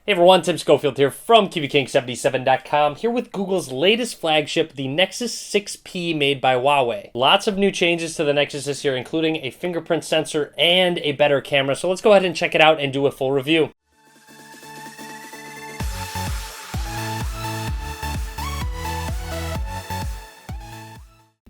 Hey everyone, Tim Schofield here from QBKing77.com, here with Google's latest flagship, the Nexus 6P made by Huawei. Lots of new changes to the Nexus this year, including a fingerprint sensor and a better camera, so let's go ahead and check it out and do a full review.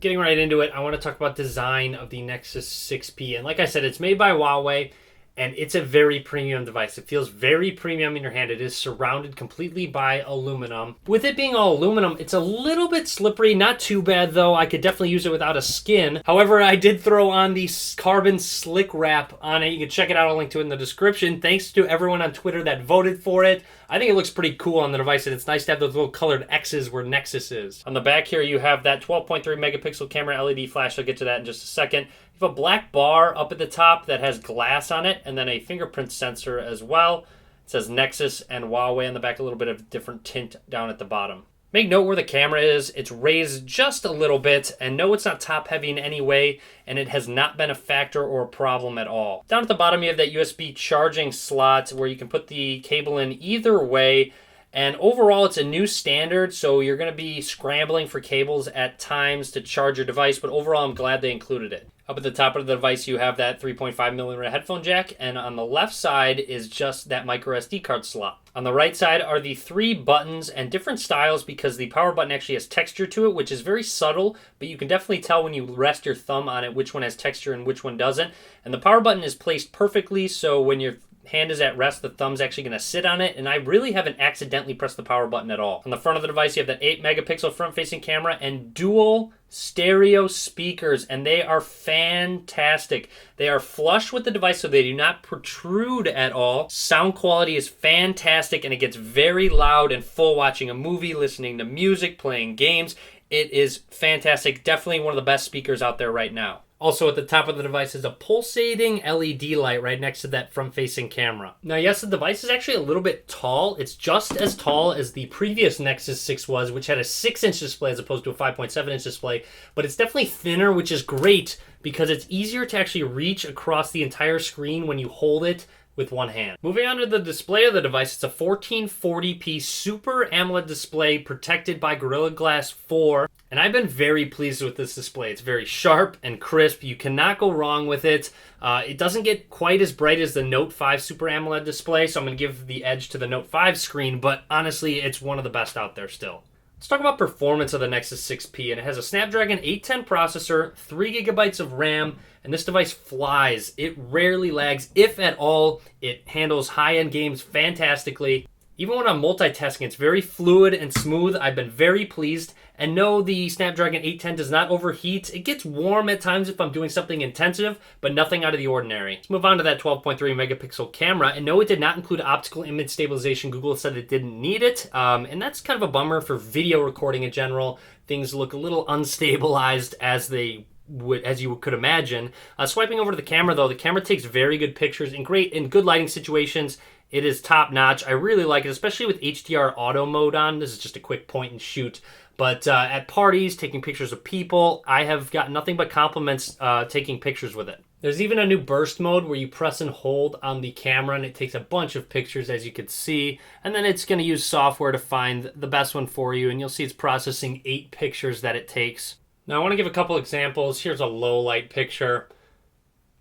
Getting right into it, I want to talk about design of the Nexus 6P, and like I said, it's made by Huawei. And it's a very premium device. It feels very premium in your hand. It is surrounded completely by aluminum. With it being all aluminum, it's a little bit slippery. Not too bad, though. I could definitely use it without a skin. However, I did throw on the carbon slick wrap on it. You can check it out. I'll link to it in the description. Thanks to everyone on Twitter that voted for it. I think it looks pretty cool on the device, and it's nice to have those little colored X's where Nexus is. On the back here, you have that 12.3 megapixel camera LED flash. I'll get to that in just a second. You have a black bar up at the top that has glass on it, and then a fingerprint sensor as well. It says Nexus and Huawei on the back, a little bit of different tint down at the bottom. Make note where the camera is. It's raised just a little bit, and no, it's not top heavy in any way, and it has not been a factor or a problem at all. Down at the bottom, you have that USB charging slot where you can put the cable in either way. And overall, it's a new standard, so you're going to be scrambling for cables at times to charge your device, but overall, I'm glad they included it. Up at the top of the device, you have that 3.5 millimeter headphone jack, and on the left side is just that micro SD card slot. On the right side are the three buttons and different styles because the power button actually has texture to it, which is very subtle, but you can definitely tell when you rest your thumb on it which one has texture and which one doesn't. And the power button is placed perfectly, so when your hand is at rest, the thumb's actually going to sit on it, and I really haven't accidentally pressed the power button at all. On the front of the device, you have that 8 megapixel front-facing camera and dual stereo speakers, and they are fantastic. They are flush with the device, so they do not protrude at all. Sound quality is fantastic, and it gets very loud and full watching a movie, listening to music, playing games. It is fantastic. Definitely one of the best speakers out there right now. Also at the top of the device is a pulsating LED light right next to that front-facing camera. Now yes, the device is actually a little bit tall. It's just as tall as the previous Nexus 6 was, which had a 6-inch display as opposed to a 5.7-inch display, but it's definitely thinner, which is great because it's easier to actually reach across the entire screen when you hold it with one hand. Moving on to the display of the device, it's a 1440p Super AMOLED display protected by Gorilla Glass 4, and I've been very pleased with this display. It's very sharp and crisp. You cannot go wrong with it. It doesn't get quite as bright as the Note 5 Super AMOLED display, so I'm going to give the edge to the Note 5 screen, but honestly, it's one of the best out there still. Let's talk about performance of the Nexus 6P, and it has a Snapdragon 810 processor, 3 gigabytes of RAM, and this device flies. It rarely lags, if at all. It handles high-end games fantastically. Even when I'm multitasking, it's very fluid and smooth. I've been very pleased. And no, the Snapdragon 810 does not overheat. It gets warm at times if I'm doing something intensive, but nothing out of the ordinary. Let's move on to that 12.3 megapixel camera. And no, it did not include optical image stabilization. Google said it didn't need it. And that's kind of a bummer for video recording in general. Things look a little unstabilized as you could imagine. Swiping over to the camera, though, the camera takes very good pictures in good lighting situations. It is top notch. I really like it, especially with HDR auto mode on. This is just a quick point and shoot. But at parties, taking pictures of people, I have gotten nothing but compliments taking pictures with it. There's even a new burst mode where you press and hold on the camera and it takes a bunch of pictures, as you can see. And then it's going to use software to find the best one for you. And you'll see it's processing 8 pictures that it takes. Now I want to give a couple examples. Here's a low light picture.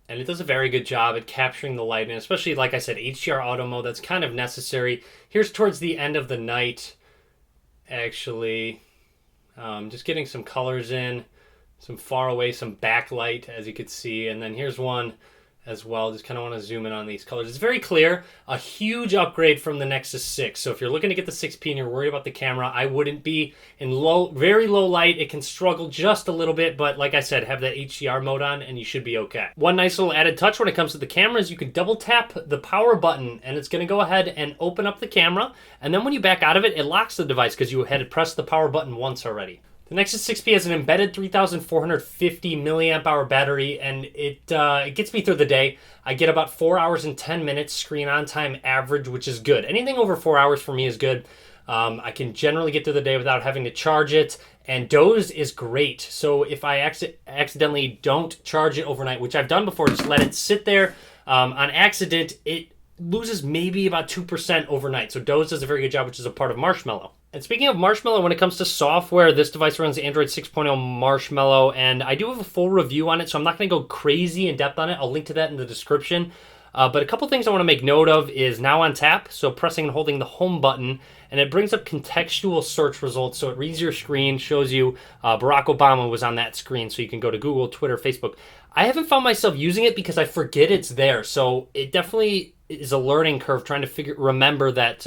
And it does a very good job at capturing the light, and especially, like I said, HDR auto mode, that's kind of necessary. Here's towards the end of the night, actually. Just getting some colors in, some far away, some backlight, as you could see. And then here's one as well. Just kind of want to zoom in on these colors. It's very clear. A huge upgrade from the Nexus 6. So if you're looking to get the 6P and you're worried about the camera, I wouldn't be. In very low light, it can struggle just a little bit, but like I said, have that HDR mode on and you should be okay. One nice little added touch when it comes to the camera is you can double tap the power button and it's going to go ahead and open up the camera. And then when you back out of it, it locks the device because you had pressed the power button once already. The Nexus 6P has an embedded 3,450 milliamp hour battery, and it gets me through the day. I get about 4 hours and 10 minutes screen on time average, which is good. Anything over 4 hours for me is good. I can generally get through the day without having to charge it, and doze is great. So if I accidentally don't charge it overnight, which I've done before, just let it sit there on accident, it loses maybe about 2% overnight. So Doze does a very good job, which is a part of Marshmallow. And speaking of Marshmallow, when it comes to software, this device runs Android 6.0 Marshmallow, and I do have a full review on it, so I'm not going to go crazy in depth on it. I'll link to that in the description. But a couple things I want to make note of is now on tap, so pressing and holding the home button, and it brings up contextual search results, so it reads your screen, shows you Barack Obama was on that screen, so you can go to Google, Twitter, Facebook. I haven't found myself using it because I forget it's there, so it definitely is a learning curve trying to remember that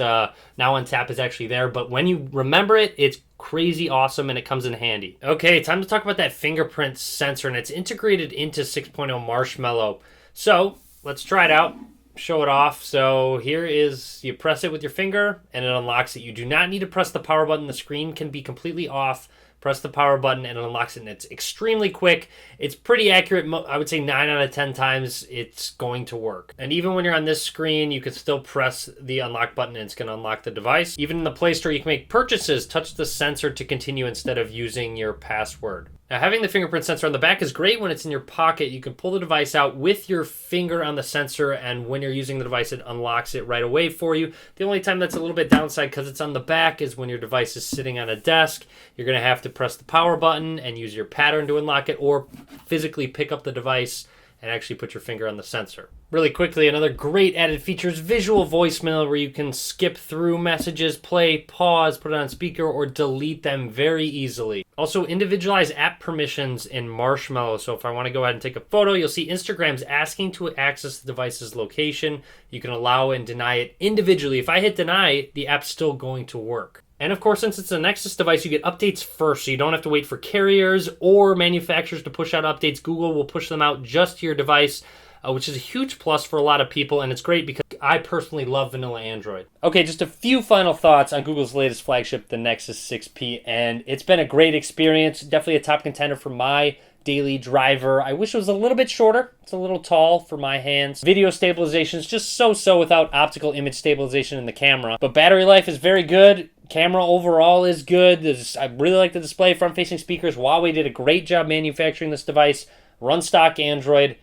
now on tap is actually there, but when you remember it, it's crazy awesome and it comes in handy. Okay, time to talk about that fingerprint sensor, and it's integrated into 6.0 Marshmallow. So let's try it out, show it off. So here is, you press it with your finger and it unlocks it. You do not need to press the power button. The screen can be completely off. Press the power button and it unlocks it, and it's extremely quick. It's pretty accurate. I would say 9 out of 10 times it's going to work. And even when you're on this screen, you can still press the unlock button and it's going to unlock the device. Even in the Play Store, you can make purchases, touch the sensor to continue instead of using your password. Now, having the fingerprint sensor on the back is great when it's in your pocket. You can pull the device out with your finger on the sensor, and when you're using the device, it unlocks it right away for you. The only time that's a little bit downside because it's on the back is when your device is sitting on a desk. You're going to have to press the power button and use your pattern to unlock it, or physically pick up the device and actually put your finger on the sensor. Really quickly, another great added feature is visual voicemail, where you can skip through messages, play, pause, put it on speaker, or delete them very easily. Also, individualize app permissions in Marshmallow. So if I want to go ahead and take a photo, you'll see Instagram's asking to access the device's location. You can allow and deny it individually. If I hit deny, the app's still going to work. And of course, since it's a Nexus device, you get updates first, so you don't have to wait for carriers or manufacturers to push out updates. Google will push them out just to your device, which is a huge plus for a lot of people, and it's great because I personally love vanilla Android. Okay, just a few final thoughts on Google's latest flagship, the Nexus 6P, and it's been a great experience. Definitely a top contender for my daily driver. I wish it was a little bit shorter. It's a little tall for my hands. Video stabilization is just so-so without optical image stabilization in the camera, but battery life is very good. Camera overall is good. I really like the display, front-facing speakers. Huawei did a great job manufacturing this device. Run stock Android.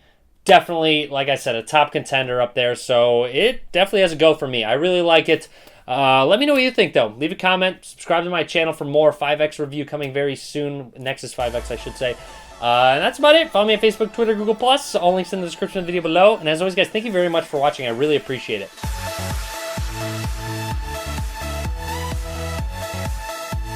Definitely, like I said, a top contender up there. So it definitely has a go for me. I really like it. Let me know what you think, though. Leave a comment. Subscribe to my channel for more 5X review coming very soon. Nexus 5X, I should say. And that's about it. Follow me on Facebook, Twitter, Google+. All links in the description of the video below. And as always, guys, thank you very much for watching. I really appreciate it.